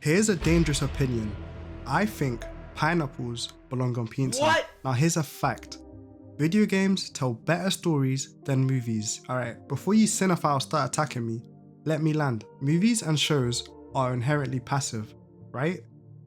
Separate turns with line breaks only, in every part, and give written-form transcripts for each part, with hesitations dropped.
Here's a dangerous opinion. I think pineapples belong on pizza.
What?
Now here's a fact. Video games tell better stories than movies. Alright, before you cinephiles start attacking me, let me land. Movies and shows are inherently passive, right?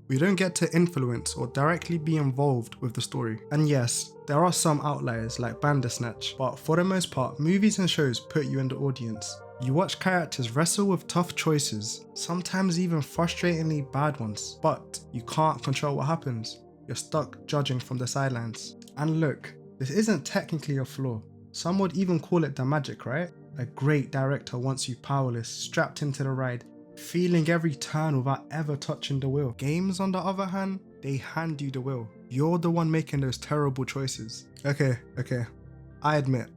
We don't get to influence or directly be involved with the story. And yes, there are some outliers like Bandersnatch, but for the most part, movies and shows put you in the audience. You watch characters wrestle with tough choices, sometimes even frustratingly bad ones, but you can't control what happens. You're stuck judging from the sidelines. And look, this isn't technically a flaw. Some would even call it the magic, right? A great director wants you powerless, strapped into the ride, feeling every turn without ever touching the wheel. Games, on the other hand, they hand you the wheel. You're the one making those terrible choices. Okay, I admit,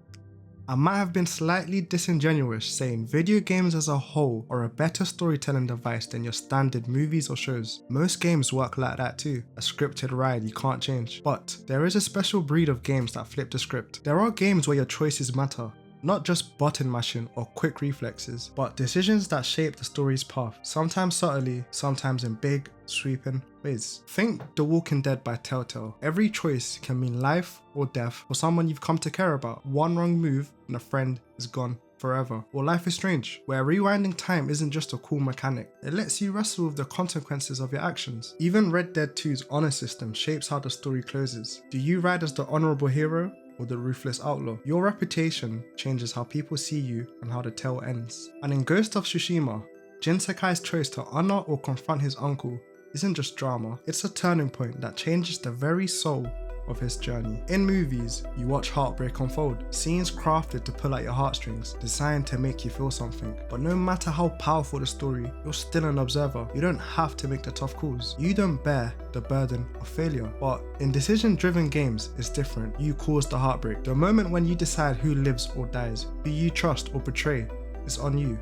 I might have been slightly disingenuous saying video games as a whole are a better storytelling device than your standard movies or shows. Most games work like that too, a scripted ride you can't change. But there is a special breed of games that flip the script. There are games where your choices matter. Not just button mashing or quick reflexes, but decisions that shape the story's path, sometimes subtly, sometimes in big, sweeping ways. Think The Walking Dead by Telltale. Every choice can mean life or death for someone you've come to care about. One wrong move and a friend is gone forever. Or Life is Strange, where rewinding time isn't just a cool mechanic, it lets you wrestle with the consequences of your actions. Even Red Dead 2's honor system shapes how the story closes. Do you ride as the honorable hero or the ruthless outlaw? Your reputation changes how people see you and how the tale ends. And in Ghost of Tsushima, Jin Sakai's choice to honor or confront his uncle isn't just drama, it's a turning point that changes the very soul of his journey. In movies, you watch heartbreak unfold, scenes crafted to pull at your heartstrings, designed to make you feel something. But no matter how powerful the story, you're still an observer. You don't have to make the tough calls. You don't bear the burden of failure. But in decision-driven games, it's different. You cause the heartbreak. The moment when you decide who lives or dies, who you trust or betray, is on you.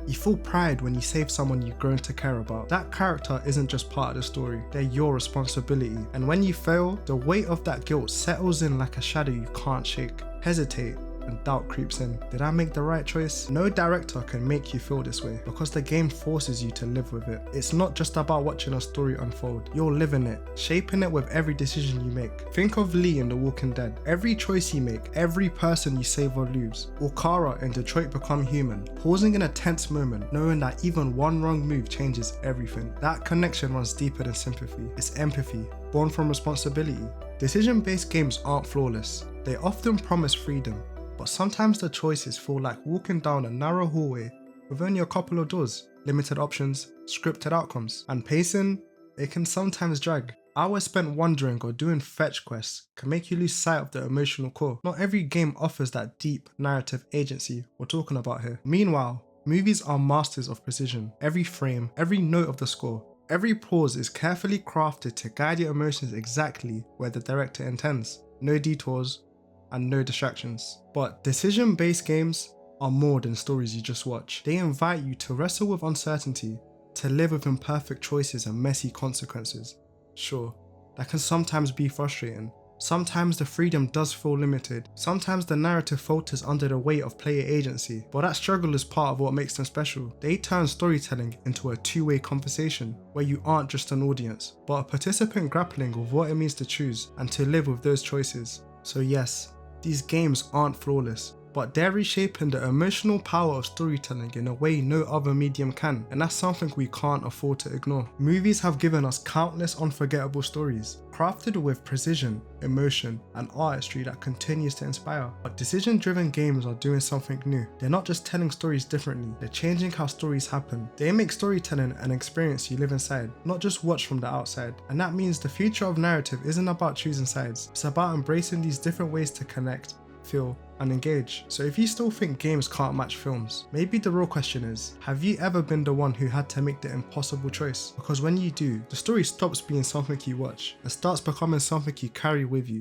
You feel pride when you save someone you've grown to care about. That character isn't just part of the story, they're your responsibility. And when you fail, the weight of that guilt settles in like a shadow you can't shake. Hesitate, and doubt creeps in. Did I make the right choice? No director can make you feel this way because the game forces you to live with it. It's not just about watching a story unfold. You're living it, shaping it with every decision you make. Think of Lee in The Walking Dead. Every choice you make, every person you save or lose. Or Kara in Detroit Become Human. Pausing in a tense moment, knowing that even one wrong move changes everything. That connection runs deeper than sympathy. It's empathy, born from responsibility. Decision-based games aren't flawless. They often promise freedom, but sometimes the choices feel like walking down a narrow hallway with only a couple of doors, limited options, scripted outcomes, and pacing, it can sometimes drag. Hours spent wandering or doing fetch quests can make you lose sight of the emotional core. Not every game offers that deep narrative agency we're talking about here. Meanwhile, movies are masters of precision. Every frame, every note of the score, every pause is carefully crafted to guide your emotions exactly where the director intends. No detours, and no distractions. But decision-based games are more than stories you just watch. They invite you to wrestle with uncertainty, to live with imperfect choices and messy consequences. Sure, that can sometimes be frustrating. Sometimes the freedom does feel limited. Sometimes the narrative falters under the weight of player agency. But that struggle is part of what makes them special. They turn storytelling into a two-way conversation where you aren't just an audience, but a participant grappling with what it means to choose and to live with those choices. So yes, these games aren't flawless, but they're reshaping the emotional power of storytelling in a way no other medium can, and that's something we can't afford to ignore. Movies have given us countless unforgettable stories, crafted with precision, emotion, and artistry that continues to inspire. But decision-driven games are doing something new. They're not just telling stories differently, they're changing how stories happen. They make storytelling an experience you live inside, not just watch from the outside. And that means the future of narrative isn't about choosing sides, it's about embracing these different ways to connect, feel, and engage. So if you still think games can't match films, maybe the real question is, have you ever been the one who had to make the impossible choice? Because when you do, the story stops being something you watch and starts becoming something you carry with you.